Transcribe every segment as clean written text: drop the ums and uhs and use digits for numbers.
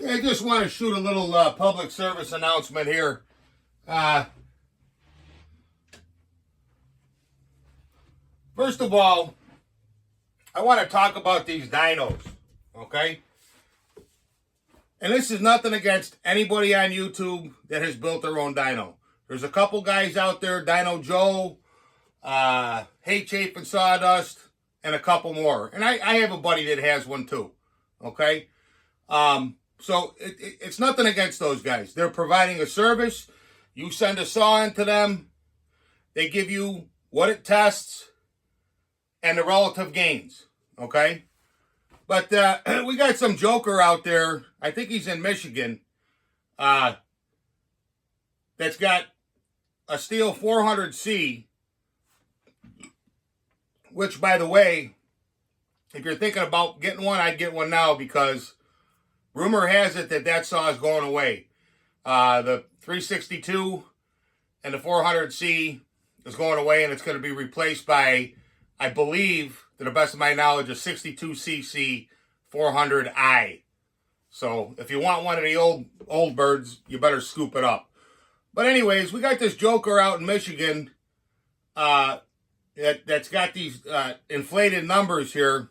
I just want to shoot a little public service announcement here. First of all, I want to talk about these dynos, okay? And this is nothing against anybody on YouTube that has built their own dyno. There's a couple guys out there, Dyno Joe, Hey Chafe and Sawdust, and a couple more. And I have a buddy that has one too, okay? So it's nothing against those guys. They're providing a service. You send a saw into them. They give you what it tests and the relative gains, okay? But we got some joker out there, I think he's in Michigan, that's got a steel 400C, which, by the way, if you're thinking about getting one, I'd get one now because rumor has it that saw is going away. The 362 and the 400C is going away, and it's going to be replaced by, I believe, to the best of my knowledge, a 62cc 400i. So if you want one of the old birds, you better scoop it up. But anyways, we got this joker out in Michigan that's got these inflated numbers here.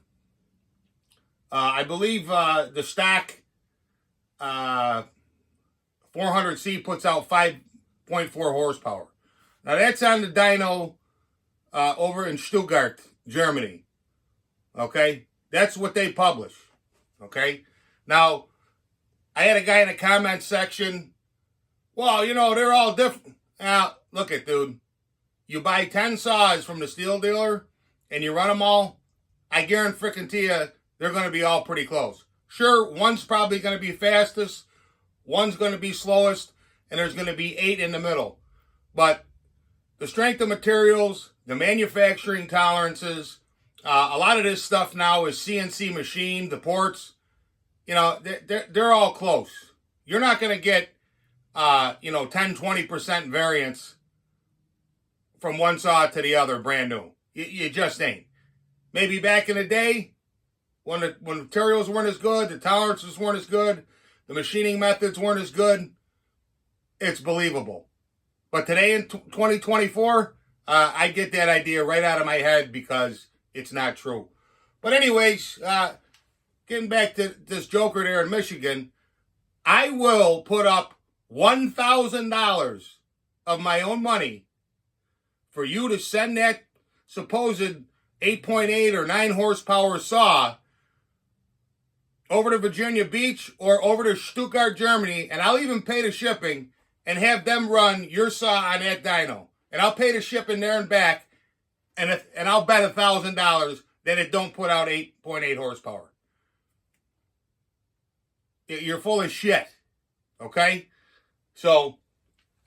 I believe the stock 400C puts out 5.4 horsepower. Now that's on the dyno over in Stuttgart, Germany. Okay? That's what they publish. Okay? Now, I had a guy in the comment section, well, you know, they're all different. Now, look it, dude. You buy 10 saws from the steel dealer and you run them all, I guarantee you they're going to be all pretty close. Sure, one's probably going to be fastest, one's going to be slowest, and there's going to be 8 in the middle. But the strength of materials, the manufacturing tolerances, a lot of this stuff now is CNC machined, the ports, you know, they're all close. You're not going to get, 10-20% variance from one saw to the other brand new. You just ain't. Maybe back in the day, when materials weren't as good, the tolerances weren't as good, the machining methods weren't as good, it's believable. But today in 2024, I get that idea right out of my head because it's not true. But anyways, getting back to this joker there in Michigan, I will put up $1,000 of my own money for you to send that supposed 8.8 or 9 horsepower saw over to Virginia Beach or over to Stuttgart, Germany, and I'll even pay the shipping and have them run your saw on that dyno. And I'll pay the shipping there and back, and I'll bet $1,000 that it don't put out 8.8 horsepower. You're full of shit, okay? So,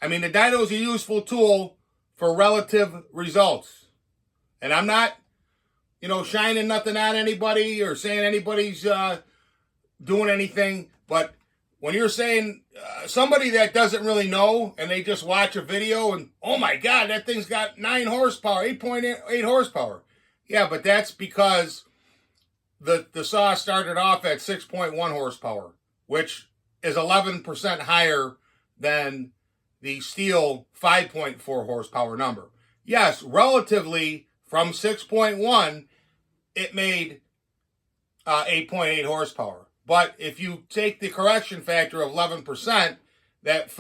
I mean, the dyno is a useful tool for relative results. And I'm not, shining nothing on anybody or saying anybody's doing anything. But when you're saying somebody that doesn't really know and they just watch a video and, oh my God, that thing's got 9 horsepower, 8.8 horsepower. Yeah, but that's because the saw started off at 6.1 horsepower, which is 11% higher than the steel 5.4 horsepower number. Yes, relatively from 6.1, it made 8.8 horsepower. But if you take the correction factor of 11%, that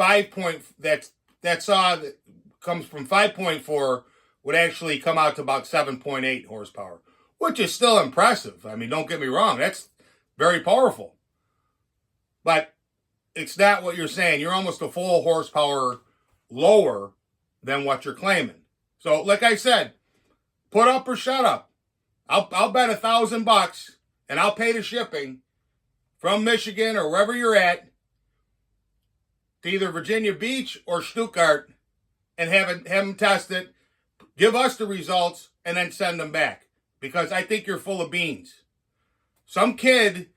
that saw that comes from 5.4 would actually come out to about 7.8 horsepower, which is still impressive. I mean, don't get me wrong, that's very powerful. But it's not what you're saying. You're almost a full horsepower lower than what you're claiming. So, like I said, put up or shut up. I'll bet $1,000 and I'll pay the shipping from Michigan or wherever you're at to either Virginia Beach or Stuttgart and have them test it, give us the results, and then send them back. Because I think you're full of beans. Some kid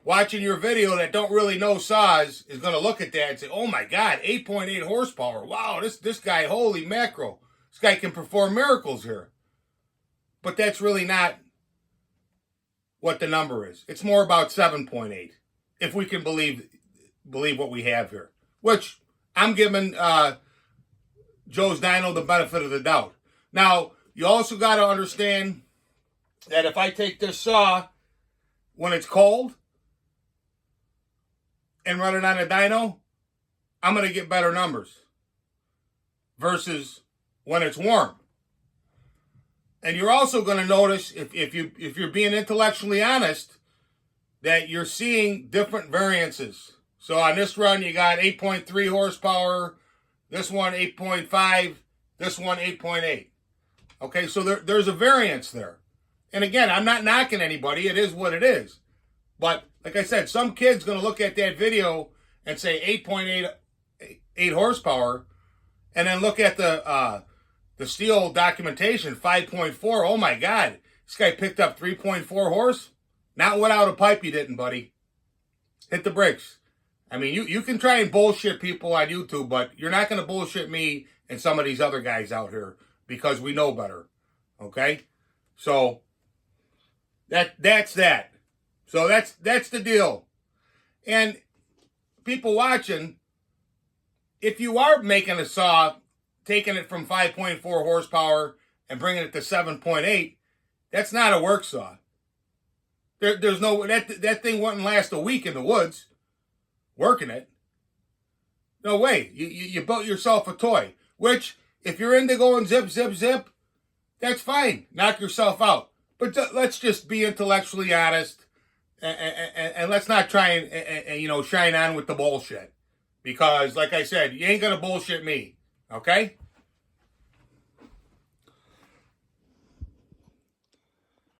watching your video that don't really know saws is going to look at that and say, oh my God, 8.8 horsepower. Wow, this guy, holy mackerel. This guy can perform miracles here. But that's really not what the number is. It's more about 7.8, if we can believe believe what we have here. Which I'm giving Joe's dyno the benefit of the doubt. Now, you also got to understand that if I take this saw when it's cold and run it on a dyno, I'm going to get better numbers versus when it's warm. And you're also going to notice, if you're being intellectually honest, that you're seeing different variances. So on this run, you got 8.3 horsepower, this one 8.5, this one 8.8. Okay, so there's a variance there. And again, I'm not knocking anybody. It is what it is. But like I said, some kid's going to look at that video and say 8.8 horsepower, and then look at the steel documentation, 5.4. Oh my God, this guy picked up 3.4 horse. Not without a pipe, you didn't, buddy. Hit the brakes. I mean, you can try and bullshit people on YouTube, but you're not going to bullshit me and some of these other guys out here because we know better. Okay? So that's that. So that's the deal. And people watching, if you are making a saw, taking it from 5.4 horsepower and bringing it to 7.8, that's not a work saw. There's no, that thing wouldn't last a week in the woods working it. No way. You built yourself a toy, which if you're into going zip, zip, zip, that's fine. Knock yourself out. But let's just be intellectually honest and let's not try and shine on with the bullshit. Because like I said, you ain't going to bullshit me. Okay?